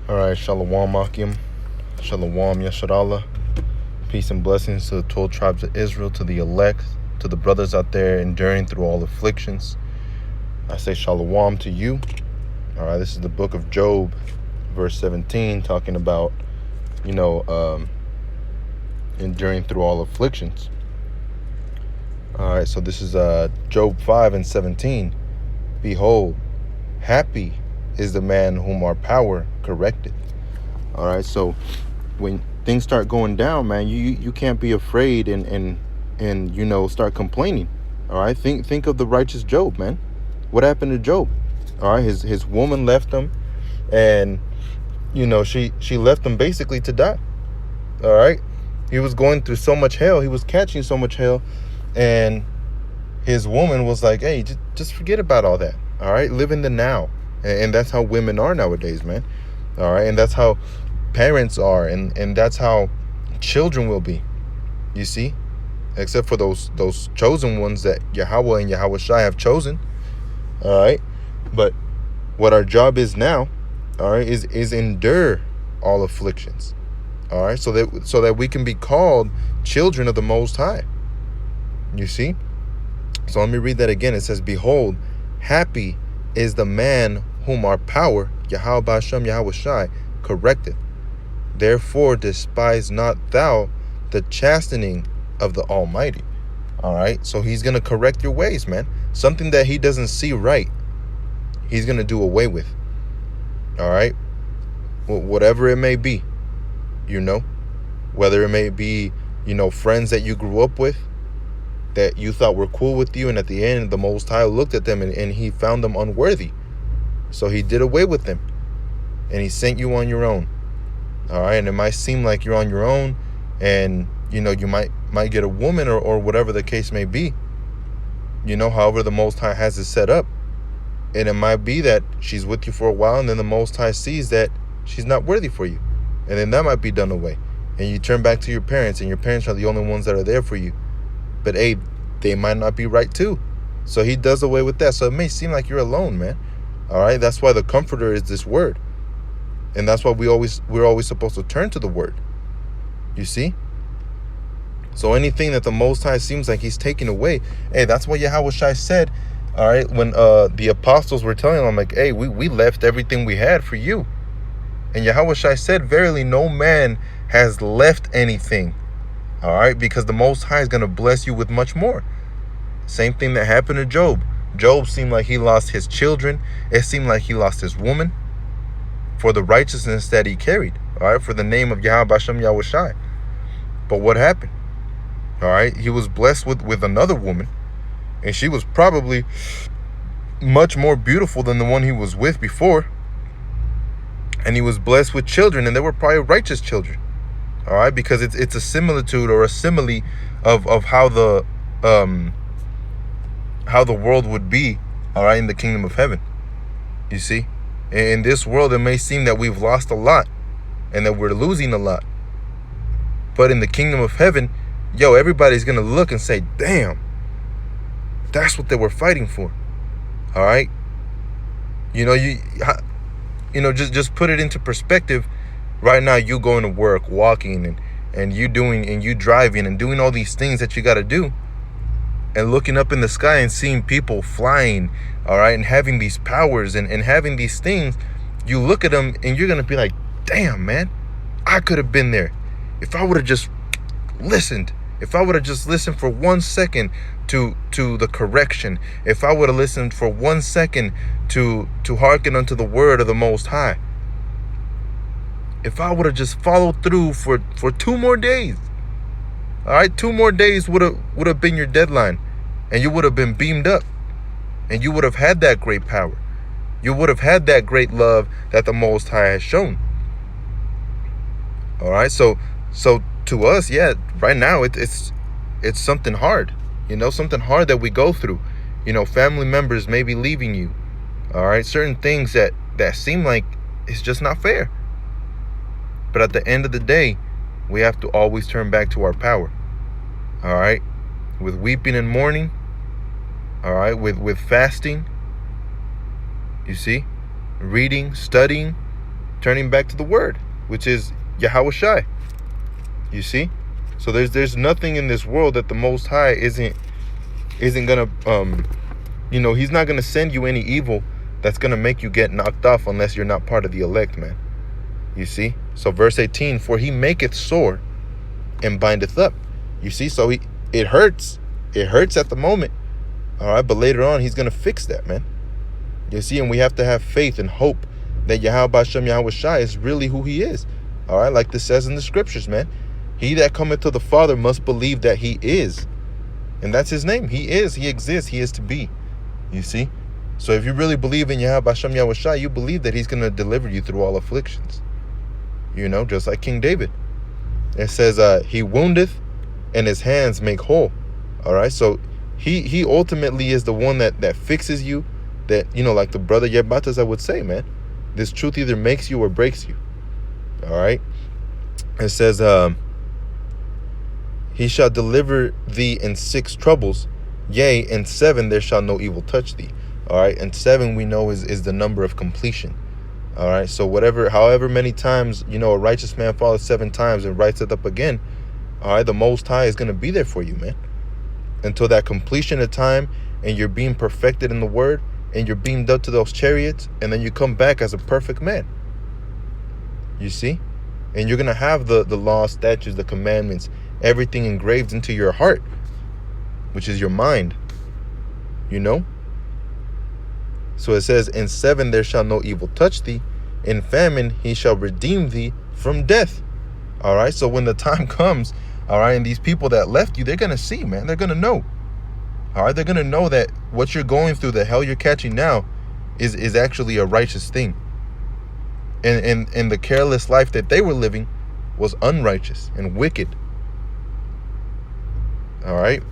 All right, Shalom Akim, Shalom Yasharallah. Peace and blessings to the 12 tribes of Israel, to the elect, to the brothers out there enduring through all afflictions. I say Shalom to you. All right, this is the book of Job, verse 17, talking about, enduring through all afflictions. All right, so this is Job 5 and 17. Behold, happy is the man whom our power correcteth. All right, so when things start going down, man, you can't be afraid and start complaining. All right, think of the righteous Job, man. What happened to Job? All right, his woman left him, and she left him basically to die. All right, he was going through so much hell, he was catching so much hell, and his woman was like, hey, just forget about all that. All right, live in the now. And that's how women are nowadays, man. All right, and that's how parents are, and that's how children will be, you see, except for those chosen ones that Yahweh and Yahweh Shai have chosen. All right, but what our job is now, all right, is endure all afflictions. All right, so that we can be called children of the Most High, you see. So let me read that again. It says, behold, happy is the man whom our power, Yahweh Ba'ashem Yahweh Shai, correcteth. Therefore despise not thou the chastening of the Almighty. All right, so he's going to correct your ways, man. Something that he doesn't see right, he's going to do away with. All right, whatever it may be, whether it may be, friends that you grew up with that you thought were cool with you, and at the end the Most High looked at them and he found them unworthy, so he did away with them and he sent you on your own. All right, and it might seem like you're on your own, and you might get a woman or whatever the case may be, however the Most High has it set up, and it might be that she's with you for a while, and then the Most High sees that she's not worthy for you, and then that might be done away, and you turn back to your parents, and your parents are the only ones that are there for you. But hey, they might not be right too. So he does away with that. So it may seem like you're alone, man. All right. That's why the comforter is this word. And that's why we're always supposed to turn to the word. You see? So anything that the Most High seems like he's taking away, hey, that's what Yahweh Shai said. All right. When the apostles were telling them, like, hey, we left everything we had for you. And Yahweh Shai said, verily, no man has left anything. All right, because the Most High is going to bless you with much more. Same thing that happened to Job. Job seemed like he lost his children. It seemed like he lost his woman for the righteousness that he carried. All right, for the name of Yahweh Ba'ashem Yahweh Shai. But what happened? All right, he was blessed with another woman, and she was probably much more beautiful than the one he was with before. And he was blessed with children, and they were probably righteous children. All right, because it's a similitude or a simile of how the world would be, all right, in the kingdom of heaven. You see, in this world it may seem that we've lost a lot and that we're losing a lot, but in the kingdom of heaven, everybody's gonna look and say, damn, that's what they were fighting for. All right, just put it into perspective. Right now, you going to work, walking, and you driving and doing all these things that you got to do, and looking up in the sky and seeing people flying, all right, and having these powers and having these things. You look at them and you're going to be like, damn, man, I could have been there if I would have just listened. If I would have just listened for 1 second to the correction. If I would have listened for 1 second to hearken unto the word of the Most High. If I would have just followed through for 2 more days, all right, 2 more days would have been your deadline, and you would have been beamed up, and you would have had that great power. You would have had that great love that the Most High has shown. All right, so to us, right now it's something hard, something hard that we go through. Family members may be leaving you. All right, certain things that seem like it's just not fair. But at the end of the day, we have to always turn back to our power. All right, with weeping and mourning. All right, with fasting. You see, reading, studying, turning back to the word, which is Yahweh Shai. You see? So there's nothing in this world that the Most High isn't gonna he's not gonna send you any evil that's gonna make you get knocked off unless you're not part of the elect, man. You see? So verse 18, for he maketh sore and bindeth up. You see? So it hurts. It hurts at the moment. All right, but later on he's gonna fix that, man. You see, and we have to have faith and hope that Yahweh Hashem Yahweh Shai is really who he is. All right, like this says in the scriptures, man. He that cometh to the Father must believe that he is. And that's his name. He is, he exists, he is to be. You see? So if you really believe in Yahweh Hashem Yahweh Shai, you believe that he's going to deliver you through all afflictions. You know, just like King David. It says, he woundeth and his hands make whole. All right, so he ultimately is the one that fixes you. That, like the brother Yebatas, I would say, man. This truth either makes you or breaks you. All right. It says, he shall deliver thee in 6 troubles. Yea, in 7 there shall no evil touch thee. All right. And 7 we know is the number of completion. All right. So however many times, a righteous man falleth 7 times and riseth up again. All right. The Most High is going to be there for you, man. Until that completion of time and you're being perfected in the word. And you're beamed up to those chariots, and then you come back as a perfect man. You see? And you're going to have the law, statutes, the commandments, everything engraved into your heart, which is your mind. So it says, in 7 there shall no evil touch thee. In famine he shall redeem thee from death. All right? So when the time comes, all right, and these people that left you, they're going to see, man. They're going to know. All right, they're going to know that what you're going through, the hell you're catching now, is actually a righteous thing. And the careless life that they were living was unrighteous and wicked. All right.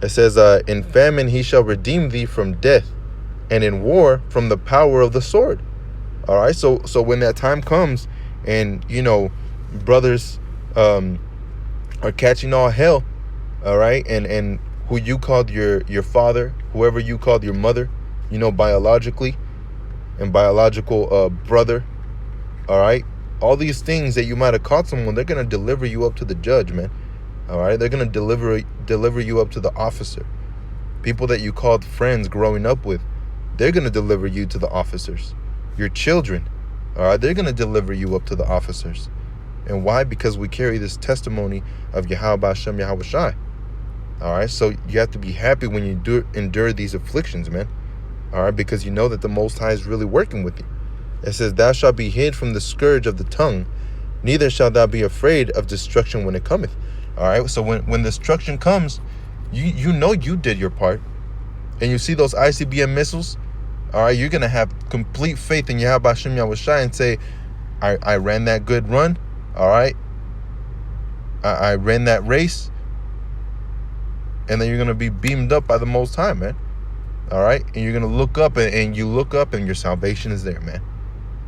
It says, in famine he shall redeem thee from death, and in war from the power of the sword. All right. So when that time comes and, brothers are catching all hell, all right, and who you called your father, whoever you called your mother, biologically, and biological brother, all right? All these things that you might have caught someone, they're going to deliver you up to the judge, man. All right? They're going to deliver you up to the officer. People that you called friends growing up with, they're going to deliver you to the officers. Your children, all right? They're going to deliver you up to the officers. And why? Because we carry this testimony of Yahweh Hashem Yahweh Shai. All right, so you have to be happy when you endure these afflictions, man. All right, because you know that the Most High is really working with you. It says, thou shalt be hid from the scourge of the tongue, neither shalt thou be afraid of destruction when it cometh. All right, so when destruction comes, you know you did your part. And you see those ICBM missiles, all right, you're going to have complete faith in Yahweh Hashem Yahweh Shai and say, I ran that good run, all right? I ran that race. And then you're going to be beamed up by the Most High, man. All right? And you're going to look up, and you look up, and your salvation is there, man.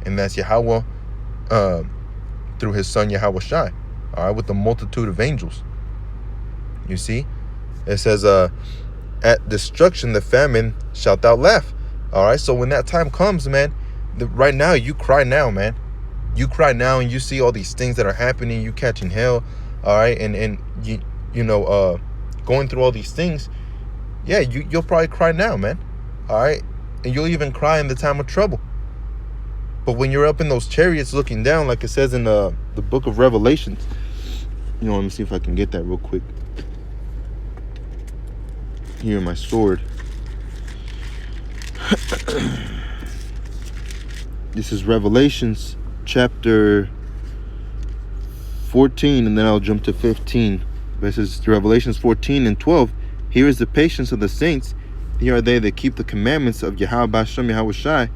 And that's Yahweh through his son, Yahweh Shai. All right? With the multitude of angels. You see? It says, at destruction, the famine, shalt thou laugh. All right? So when that time comes, man, right now, you cry now, man. You cry now, and you see all these things that are happening. You catching hell. All right? And going through all these things, yeah, you'll probably cry now, man. All right? And you'll even cry in the time of trouble. But when you're up in those chariots looking down, like it says in the book of Revelations, let me see if I can get that real quick. Here, my sword. This is Revelations chapter 14, and then I'll jump to 15. This is Revelations 14 and 12. Here is the patience of the saints. Here are they that keep the commandments of Yahweh Hashem Yahweh Shai.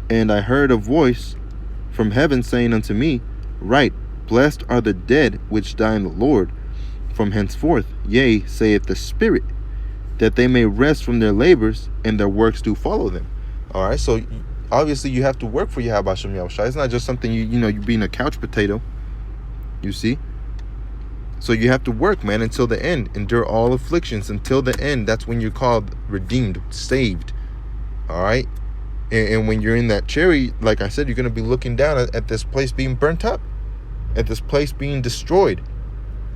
And I heard a voice from heaven saying unto me, Write, blessed are the dead which die in the Lord from henceforth. Yea, saith the Spirit, that they may rest from their labors, and their works do follow them. All right, so obviously you have to work for Yahweh Hashem Yahweh Shai. It's not just something you being a couch potato. You see? So you have to work, man, until the end. Endure all afflictions until the end. That's when you're called redeemed, saved. All right? And when you're in that chariot, like I said, you're going to be looking down at this place being burnt up, at this place being destroyed.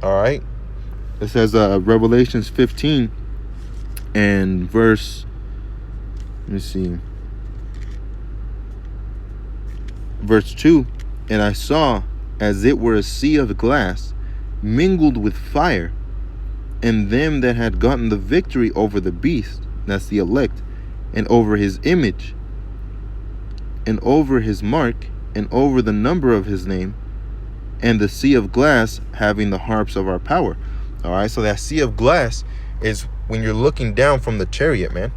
All right. It says Revelations 15 and verse, let me see, verse 2. And I saw as it were a sea of glass mingled with fire, and them that had gotten the victory over the beast, that's the elect, and over his image, and over his mark, and over the number of his name, and the sea of glass having the harps of our power. All right, so that sea of glass is when you're looking down from the chariot, man.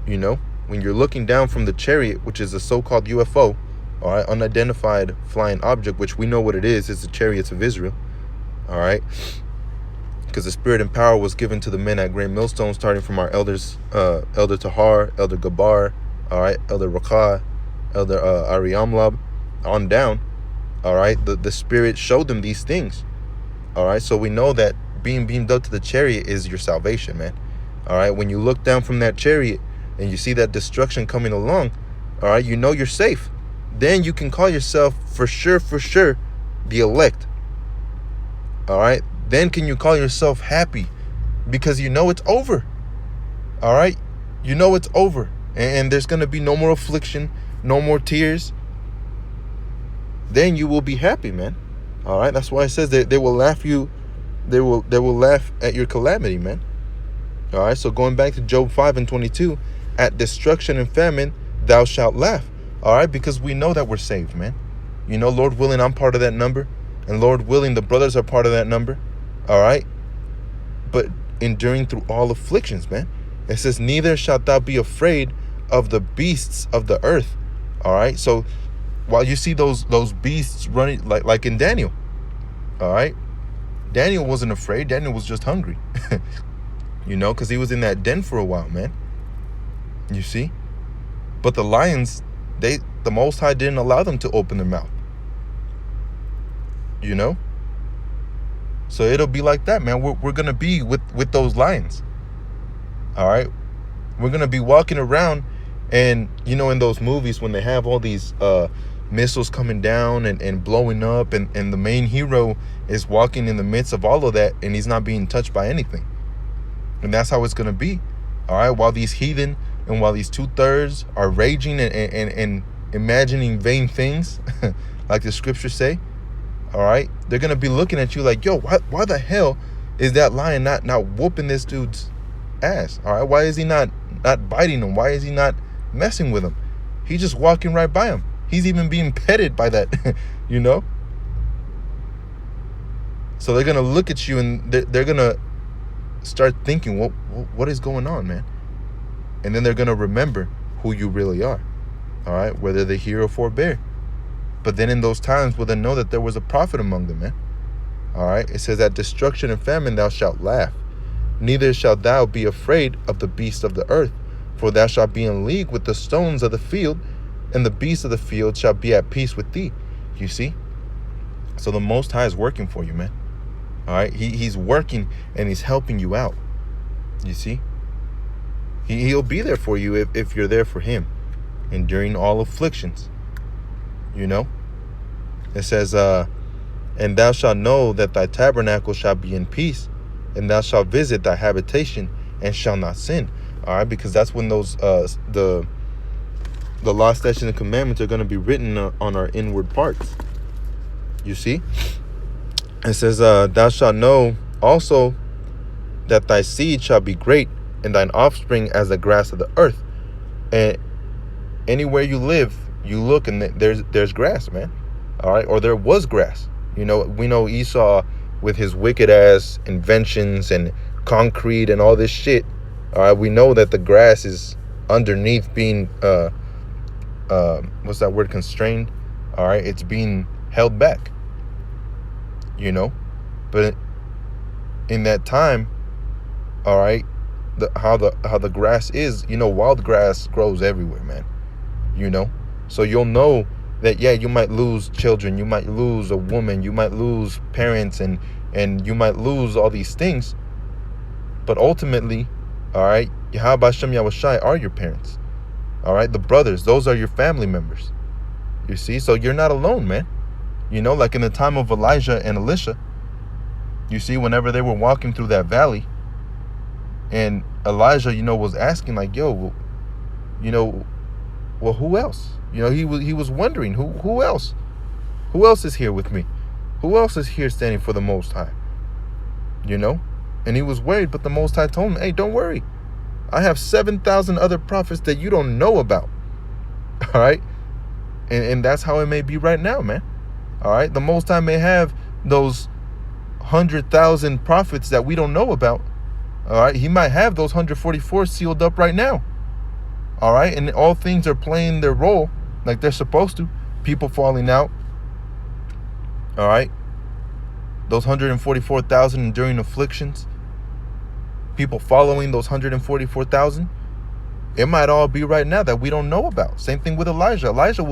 You know, when you're looking down from the chariot, which is a so-called UFO, all right, unidentified flying object, which we know what it is. It's the chariots of Israel, all right, because the spirit and power was given to the men at Great Millstone, starting from our elders, Elder Tahar, Elder Gabar, all right, Elder Rakah, Elder Ariamlab, on down, all right. The spirit showed them these things, all right. So we know that being beamed up to the chariot is your salvation, man. All right, when you look down from that chariot and you see that destruction coming along, all right, you know you're safe. Then you can call yourself for sure the elect. All right, then can you call yourself happy because you know it's over. All right, you know it's over, and there's going to be no more affliction, no more tears. Then you will be happy, man. All right, that's why it says that they will laugh at your calamity, man. All right, so going back to Job 5:22, at destruction and famine thou shalt laugh. All right, because we know that we're saved, man. You know, Lord willing, I'm part of that number, and Lord willing, the brothers are part of that number. All right, but enduring through all afflictions, man. It says, neither shalt thou be afraid of the beasts of the earth. All right, so while you see those beasts running like in Daniel, all right, Daniel wasn't afraid. Daniel was just hungry. You know, because he was in that den for a while, man. You see? But the lions, the Most High didn't allow them to open their mouth. You know? So it'll be like that, man. We're going to be with those lions. All right? We're going to be walking around, and, you know, in those movies when they have all these missiles coming down and blowing up, and the main hero is walking in the midst of all of that, and he's not being touched by anything. And that's how it's going to be. All right, while these heathen and while these 2/3 are raging and imagining vain things, like the scriptures say, all right, they're going to be looking at you like, yo, why the hell is that lion not whooping this dude's ass? All right, why is he not biting him? Why is he not messing with him? He's just walking right by him. He's even being petted by that, you know? So they're going to look at you, and they're going to start thinking, what is going on, man? And then they're going to remember who you really are. All right, whether they hear or forbear. But then in those times, will they know that there was a prophet among them, man? All right, it says, at destruction and famine thou shalt laugh, neither shalt thou be afraid of the beasts of the earth, for thou shalt be in league with the stones of the field, and the beasts of the field shall be at peace with thee. You see? So the Most High is working for you, man. All right, he's working and he's helping you out. You see, he'll be there for you if you're there for him, enduring all afflictions. You know, it says, and thou shalt know that thy tabernacle shall be in peace, and thou shalt visit thy habitation and shall not sin. All right, because that's when those the law, statutes, and commandments are going to be written on our inward parts. You see. It says, thou shalt know also that thy seed shall be great, and thine offspring as the grass of the earth. And anywhere you live, you look, and there's grass, man. All right, or there was grass. You know, we know Esau with his wicked ass inventions and concrete and all this shit. All right, we know that the grass is underneath being what's that word, constrained. All right, it's being held back. You know, but in that time, all right, how the grass is, you know, wild grass grows everywhere, man. You know, so you'll know that, yeah, you might lose children, you might lose a woman, you might lose parents, and you might lose all these things, but ultimately, all right, Yahweh Hashem Yahushai are your parents. All right, the brothers, those are your family members. You see, so you're not alone, man. You know, like in the time of Elijah and Elisha, you see, whenever they were walking through that valley, and Elijah, was asking like, yo, well, who else? He was wondering who else? Who else is here with me? Who else is here standing for the Most High? And he was worried, but the Most High told him, hey, don't worry. I have 7,000 other prophets that you don't know about. All right? And that's how it may be right now, man. All right? The Most High may have those 100,000 prophets that we don't know about. All right? He might have those 144 sealed up right now. All right? And all things are playing their role like they're supposed to. People falling out. All right? Those 144,000 enduring afflictions. People following those 144,000. It might all be right now that we don't know about. Same thing with Elijah. Elijah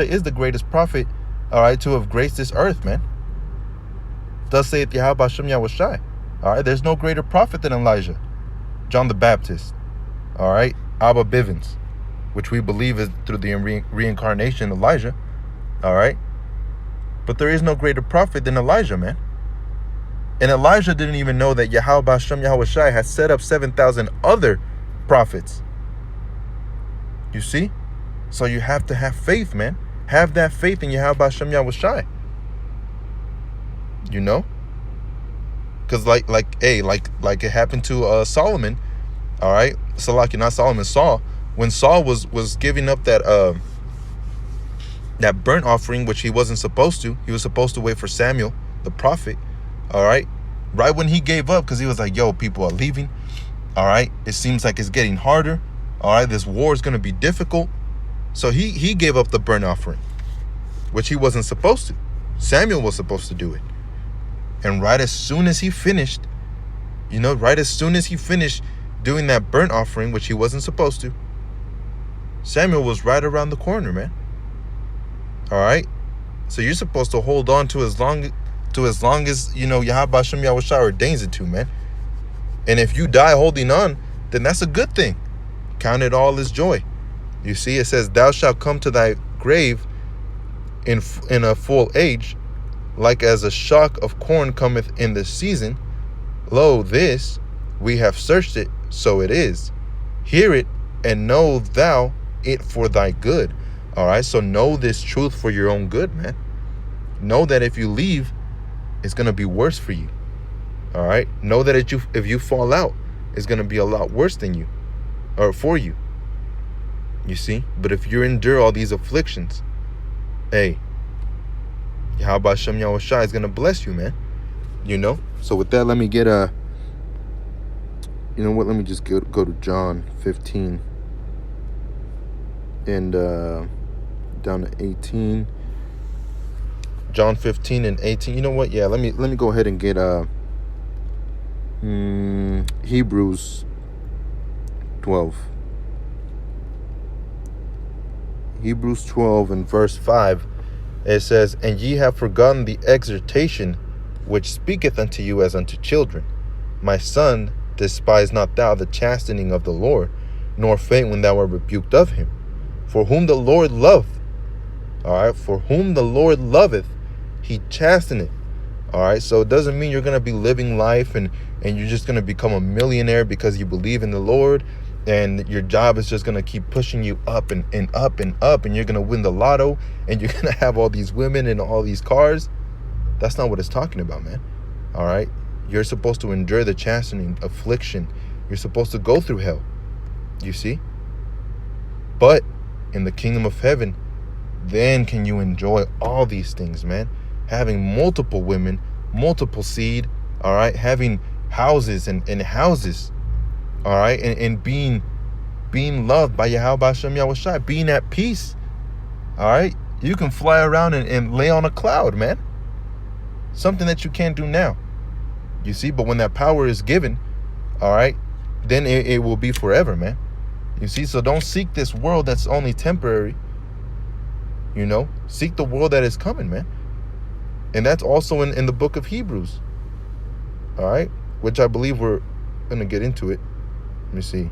is the greatest prophet, all right, to have graced this earth, man. Thus saith Yahweh Hashem Yahushai. All right, there's no greater prophet than Elijah. John the Baptist. All right, Abba Bivens, which we believe is through the reincarnation Elijah. All right, but there is no greater prophet than Elijah, man. And Elijah didn't even know that Yahweh Hashem Yahushai has set up 7,000 other prophets. You see? So you have to have faith, man. Have that faith in Yahweh Hashem Yahushai. Because like it happened to Solomon. All right? Not Solomon, Saul. When Saul was giving up that burnt offering, which he wasn't supposed to. He was supposed to wait for Samuel, the prophet. All right. Right when he gave up, because he was like, yo, people are leaving. All right. It seems like it's getting harder. All right. This war is going to be difficult. So he gave up the burnt offering, which he wasn't supposed to. Samuel was supposed to do it. And right as soon as he finished, doing that burnt offering, which he wasn't supposed to, Samuel was right around the corner, man. All right. So you're supposed to hold on to as long as Yahweh Hashem Yahushua ordains it to, man. And if you die holding on, then that's a good thing. Count it all as joy. You see, it says, thou shalt come to thy grave in a full age, like as a shock of corn cometh in the season. Lo, this we have searched it, so it is. Hear it, and know thou it for thy good. All right, so know this truth for your own good, man. Know that if you leave, it's going to be worse for you. All right? Know that if you fall out, it's going to be a lot worse than you or for you. You see? But if you endure all these afflictions, hey, Yahweh Hashem Yahushai is going to bless you, man. So with that, let me get let me just go to John 15 and down to 18. John 15 and 18. You know what? Yeah, let me go ahead and get Hebrews 12. Hebrews 12 and verse 5. It says, and ye have forgotten the exhortation which speaketh unto you as unto children. My son, despise not thou the chastening of the Lord, nor faint when thou art rebuked of him. For whom the Lord loveth, all right, for whom the Lord loveth, he chasteneth. All right, so it doesn't mean you're going to be living life and you're just going to become a millionaire because you believe in the Lord, and your job is just going to keep pushing you up and up and up, and you're going to win the lotto, and you're going to have all these women and all these cars. That's not what it's talking about, man. All right, you're supposed to endure the chastening, affliction. You're supposed to go through hell, you see? But in the kingdom of heaven, then can you enjoy all these things, man. Having multiple women, multiple seed, all right, having houses and houses, all right, and being loved by Yahweh Hashem Yahushai, being at peace, all right. You can fly around and lay on a cloud, man. Something that you can't do now, you see. But when that power is given, all right, then it will be forever, man. You see, so don't seek this world that's only temporary. Seek the world that is coming, man. And that's also in the book of Hebrews. All right, which I believe we're going to get into it. Let me see.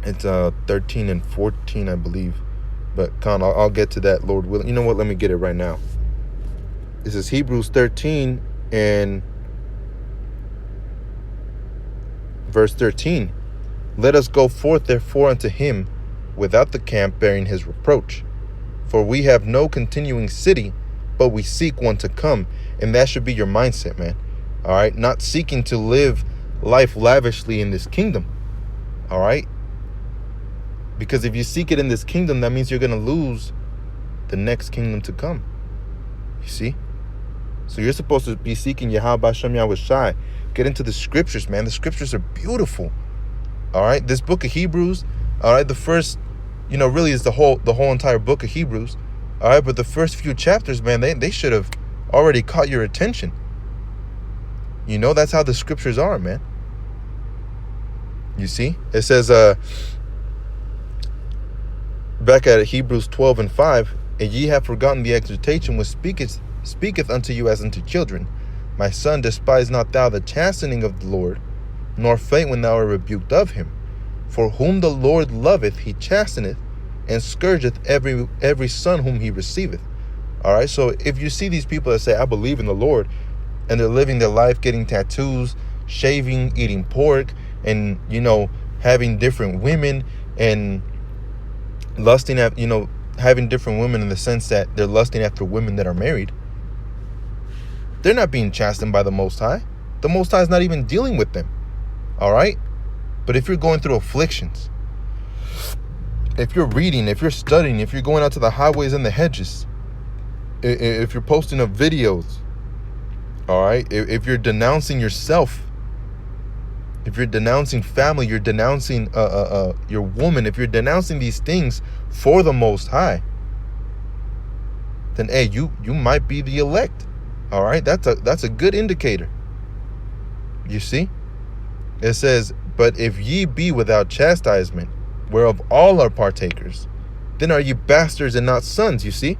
It's 13 and 14, I believe. But Con, I'll get to that, Lord willing. You know what? Let me get it right now. This is Hebrews 13 and verse 13. Let us go forth therefore unto him without the camp, bearing his reproach. For we have no continuing city, but we seek one to come. And that should be your mindset, man. All right? Not seeking to live life lavishly in this kingdom. All right? Because if you seek it in this kingdom, that means you're going to lose the next kingdom to come. You see? So you're supposed to be seeking Yahweh Shem Yahweh Shai. Get into the scriptures, man. The scriptures are beautiful. All right? This book of Hebrews, all right, the first, really is the whole entire book of Hebrews. All right? But the first few chapters, man, they should have already caught your attention. That's how the scriptures are, man. You see? It says, back at Hebrews 12 and 5, and ye have forgotten the exhortation which speaketh unto you as unto children. My son, despise not thou the chastening of the Lord, nor faint when thou art rebuked of him. For whom the Lord loveth, he chasteneth, and scourgeth every son whom he receiveth. All right, so if you see these people that say, I believe in the Lord, and they're living their life getting tattoos, shaving, eating pork, and, having different women, and lusting at, having different women in the sense that they're lusting after women that are married, they're not being chastened by the Most High. The Most High is not even dealing with them. All right? But if you're going through afflictions, if you're reading, if you're studying, if you're going out to the highways and the hedges, if you're posting up videos, all right, if you're denouncing yourself, if you're denouncing family, you're denouncing your woman, if you're denouncing these things for the Most High, then hey, you might be the elect. All right, that's a good indicator. You see, it says, but if ye be without chastisement, whereof all are partakers, then are ye bastards and not sons. You see,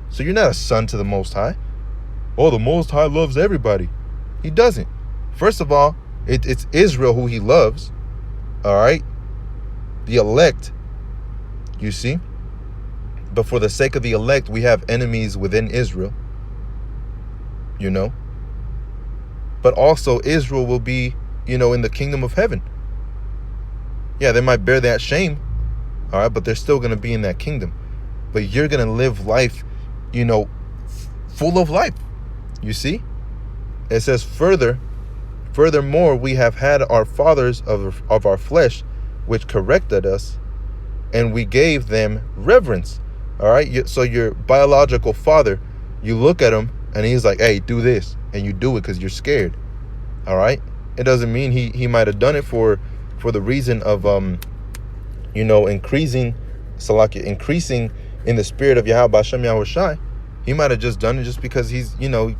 so you're not a son to the Most High. Oh, the Most High loves everybody. He doesn't. First of all, it's Israel who he loves. All right, the elect. You see, but for the sake of the elect, we have enemies within Israel. But also Israel will be, in the kingdom of heaven. Yeah, they might bear that shame, all right, but they're still going to be in that kingdom. But you're going to live life, full of life. You see? It says furthermore, we have had our fathers of our flesh, which corrected us, and we gave them reverence. All right? So your biological father, you look at him, and he's like, hey, do this. And you do it because you're scared. All right? It doesn't mean he might have done it for the reason of, increasing in the spirit of Yahweh Shem Yahweh Shai. He might have just done it just because he's,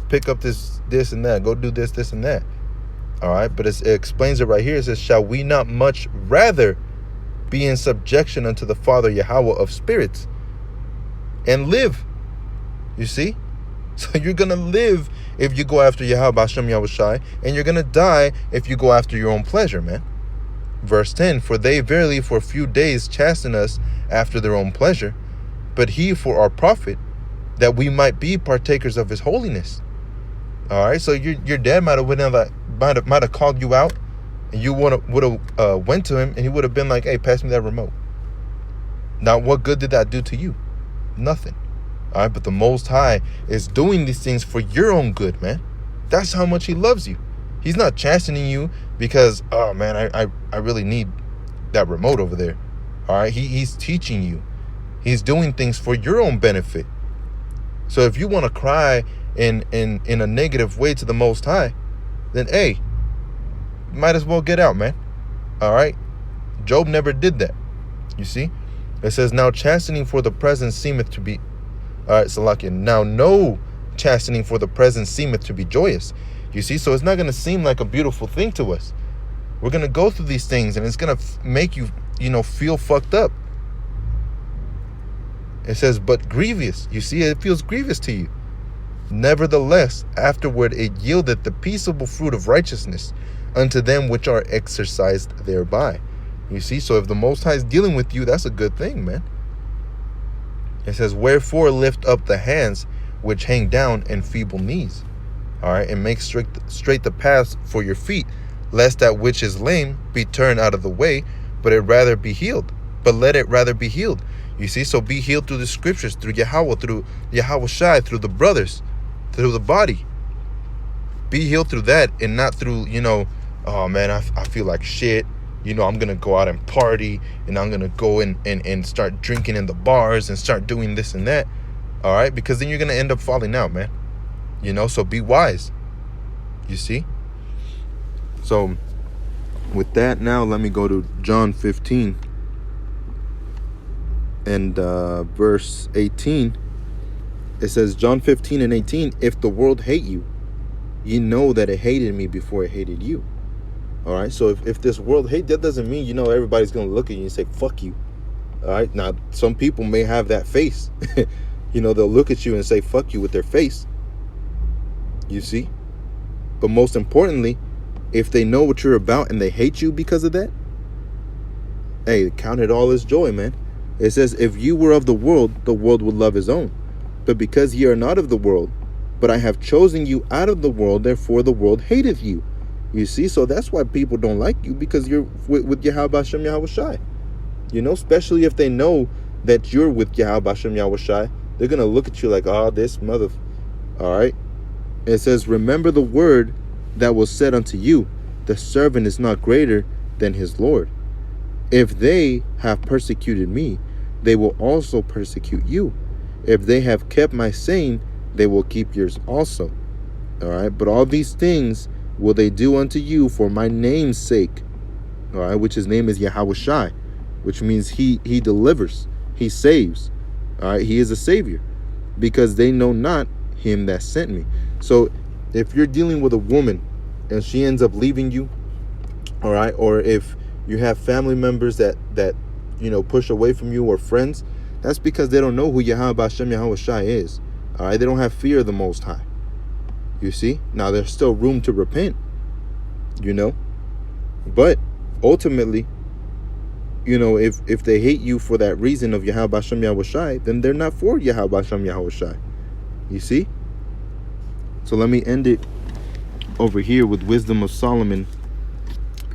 pick up this and that, go do this and that. All right? But it explains it right here. It says, shall we not much rather be in subjection unto the Father Yahweh of spirits and live? You see? So you're going to live if you go after Yahweh Hashem Yahweh Shai, and you're going to die if you go after your own pleasure, man. Verse 10, for they verily for a few days chasten us after their own pleasure, but he for our profit, that we might be partakers of his holiness. All right, so your dad might have called you out, and you would have went to him, and he would have been like, hey, pass me that remote. Now, what good did that do to you? Nothing. All right, but the Most High is doing these things for your own good, man. That's how much he loves you. He's not chastening you because, oh, man, I really need that remote over there. All right, he's teaching you. He's doing things for your own benefit. So if you want to cry in a negative way to the Most High, then, hey, might as well get out, man. All right? Job never did that. You see? It says, now chastening for the present seemeth to be... All right, Salakia. Now, no chastening for the present seemeth to be joyous. You see, so it's not going to seem like a beautiful thing to us. We're going to go through these things, and it's going to make you, feel fucked up. It says, but grievous. You see, it feels grievous to you. Nevertheless, afterward it yieldeth the peaceable fruit of righteousness unto them which are exercised thereby. You see, so if the Most High is dealing with you, that's a good thing, man. It says, wherefore lift up the hands which hang down and feeble knees. All right, and make straight the paths for your feet, lest that which is lame be turned out of the way, but it rather be healed. But let it rather be healed. You see, so be healed through the scriptures, through Yahweh, through Yahweh Shai, through the brothers, through the body. Be healed through that, and not through, oh man, I feel like shit. I'm going to go out and party, and I'm going to go and start drinking in the bars and start doing this and that. All right, because then you're going to end up falling out, man. So be wise. You see? So with that, now let me go to John 15 and verse 18. It says, John 15 and 18, if the world hate you, you know that it hated me before it hated you. All right, so if this world hate, that doesn't mean, everybody's going to look at you and say, fuck you. All right, now some people may have that face. They'll look at you and say, fuck you with their face. You see? But most importantly, if they know what you're about and they hate you because of that, hey, count it all as joy, man. It says, if you were of the world would love his own. But because ye are not of the world, but I have chosen you out of the world, therefore the world hateth you. You see, so that's why people don't like you, because you're with Yahweh Hashem Yahweh Shai. Especially if they know that you're with Yahweh Hashem Yahweh Shai, they're going to look at you like, oh, this mother. All right. It says, remember the word that was said unto you, the servant is not greater than his Lord. If they have persecuted me, they will also persecute you. If they have kept my saying, they will keep yours also. All right. But all these things will they do unto you for my name's sake. All right. Which his name is Yahweh Shai, which means he delivers, he saves. All right. He is a savior, because they know not him that sent me. So if you're dealing with a woman and she ends up leaving you, all right, or if you have family members that push away from you, or friends, that's because they don't know who Yahweh Hashem Yahweh Shai is. All right, they don't have fear of the Most High. You see, now there's still room to repent, but ultimately, if they hate you for that reason of Yahweh Hashem Yahweh Shai, then they're not for Yahweh Hashem Yahweh Shai. You see? So let me end it over here with Wisdom of Solomon,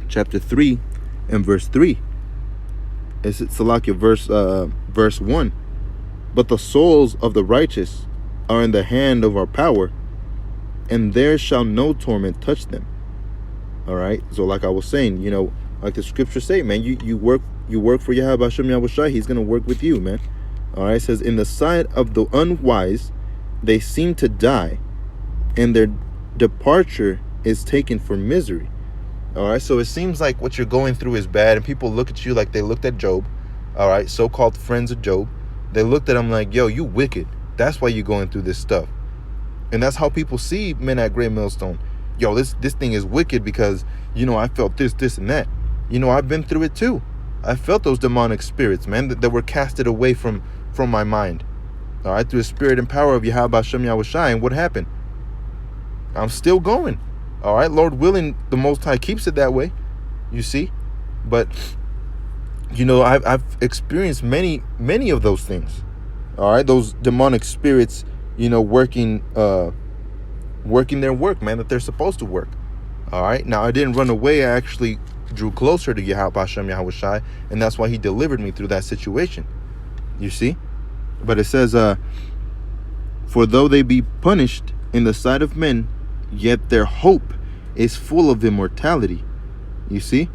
chapter 3 and verse 3. It's Salakia, verse 1. But the souls of the righteous are in the hand of our power, and there shall no torment touch them. All right. So like I was saying, like the scriptures say, man, you work for Yahweh Hashem Yahweh Shai, he's going to work with you, man. All right. It says, in the sight of the unwise, they seem to die, and their departure is taken for misery. All right. So it seems like what you're going through is bad, and people look at you like they looked at Job. All right. So-called friends of Job. They looked at him like, yo, you wicked. That's why you're going through this stuff. And that's how people see men at Great Millstone. Yo, this thing is wicked because, I felt this, and that. I've been through it too. I felt those demonic spirits, man, that were casted away from my mind. All right, through the spirit and power of Yahweh Hashem Yahweh Shai. And what happened? I'm still going. All right, Lord willing, the Most High keeps it that way. You see? But, I've experienced many of those things. All right, those demonic spirits, working their work, man, that they're supposed to work. All right. Now, I didn't run away. I actually drew closer to Yahweh Hashem Yahweh Shai, and that's why he delivered me through that situation. You see? But it says, for though they be punished in the sight of men, yet their hope is full of immortality. You see?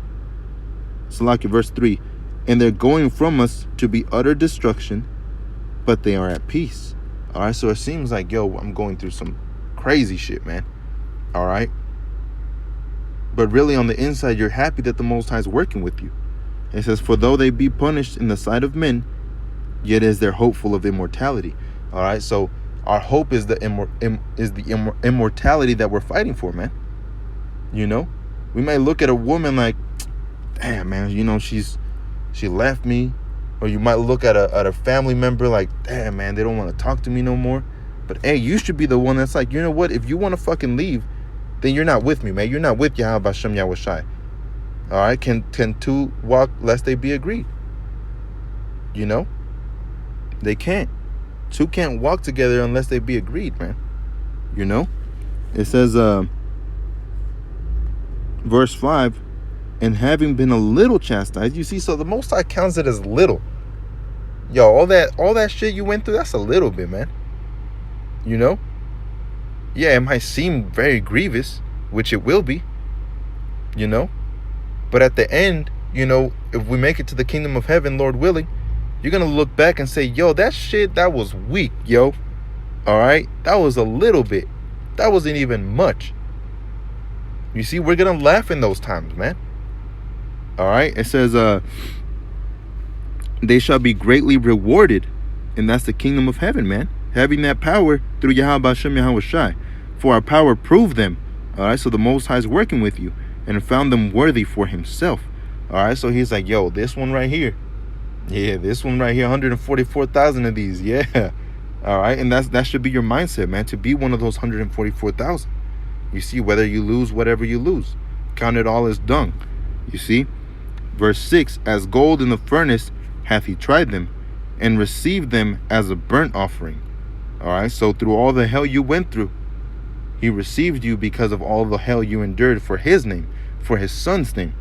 Salakia, verse 3. And they're going from us to be utter destruction, but they are at peace. All right, so it seems like, yo, I'm going through some crazy shit, man. All right. But really on the inside, you're happy that the Most High is working with you. It says, for though they be punished in the sight of men, yet is their hope full of immortality. All right, so our hope is the immortality that we're fighting for, man. We might look at a woman like, damn, man, she left me. Or you might look at a family member like, damn, man, they don't want to talk to me no more. But, hey, you should be the one that's like, you know what? If you want to fucking leave, then you're not with me, man. You're not with Yahweh Hashem Yahweh Shai. All right, can two walk lest they be agreed? You know, they can't. Two can't walk together unless they be agreed, man. You know, it says, verse 5, and having been a little chastised, you see, so the Most High counts it as little. Yo, all that shit you went through, that's a little bit, man. You know, yeah, it might seem very grievous, which it will be. You know, but at the end, you know, if we make it to the kingdom of heaven, Lord willing, you're gonna look back and say, yo, that shit, that was weak, yo. All right, that was a little bit. That wasn't even much. You see, we're gonna laugh in those times, man. All right, it says, they shall be greatly rewarded, and that's the kingdom of heaven, man. Having that power through Yahweh Hashem Yahweh Shai. For our power proved them. All right, so the Most High is working with you and found them worthy for himself. All right, so he's like, yo, this one right here. Yeah, this one right here, 144,000 of these. Yeah. All right, and that should be your mindset, man, to be one of those 144,000. You see, whether you lose, whatever you lose, count it all as dung. You see, verse 6, as gold in the furnace hath he tried them, and received them as a burnt offering. All right, so through all the hell you went through, he received you because of all the hell you endured for his name, for his son's name.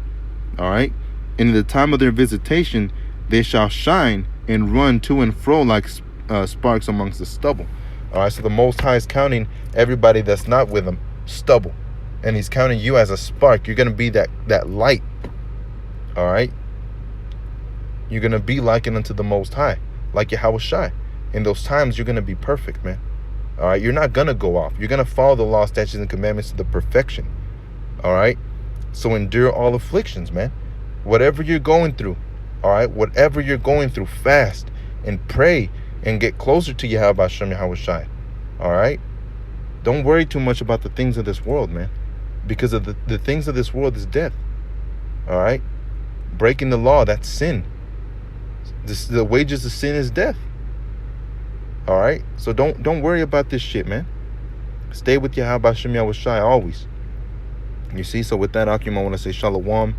All right, and in the time of their visitation, they shall shine and run to and fro like sparks amongst the stubble. All right, so the Most High is counting everybody that's not with him stubble, and he's counting you as a spark. You're gonna be that light. All right, you're gonna be likened unto the Most High, like Yahweh Shai. In those times, you're gonna be perfect, man. All right, you're not gonna go off. You're gonna follow the law, statutes, and commandments to the perfection. All right, so endure all afflictions, man. Whatever you're going through, all right, whatever you're going through, fast and pray and get closer to Yahweh Hashem Yahweh Shai. All right, don't worry too much about the things of this world, man, because of the things of this world is death. All right, breaking the law, that's sin. The wages of sin is death. All right, so don't worry about this shit, man. Stay with Yahweh Hashem Yahweh Shai always. You see, so with that, Akim, I want to say shalom.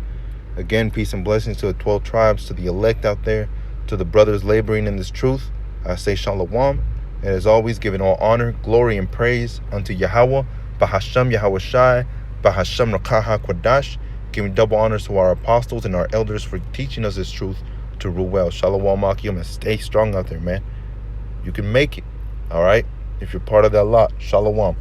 Again, peace and blessings to the 12 tribes, to the elect out there, to the brothers laboring in this truth. I say shalom. And as always, giving all honor, glory, and praise unto Yahweh, Bahasham Yahweh Shai, Bahasham Rakaha Kwadash. Giving double honors to our apostles and our elders for teaching us this truth to rule well. Shalom, Akim, and stay strong out there, man. You can make it, all right? If you're part of that lot, shalom.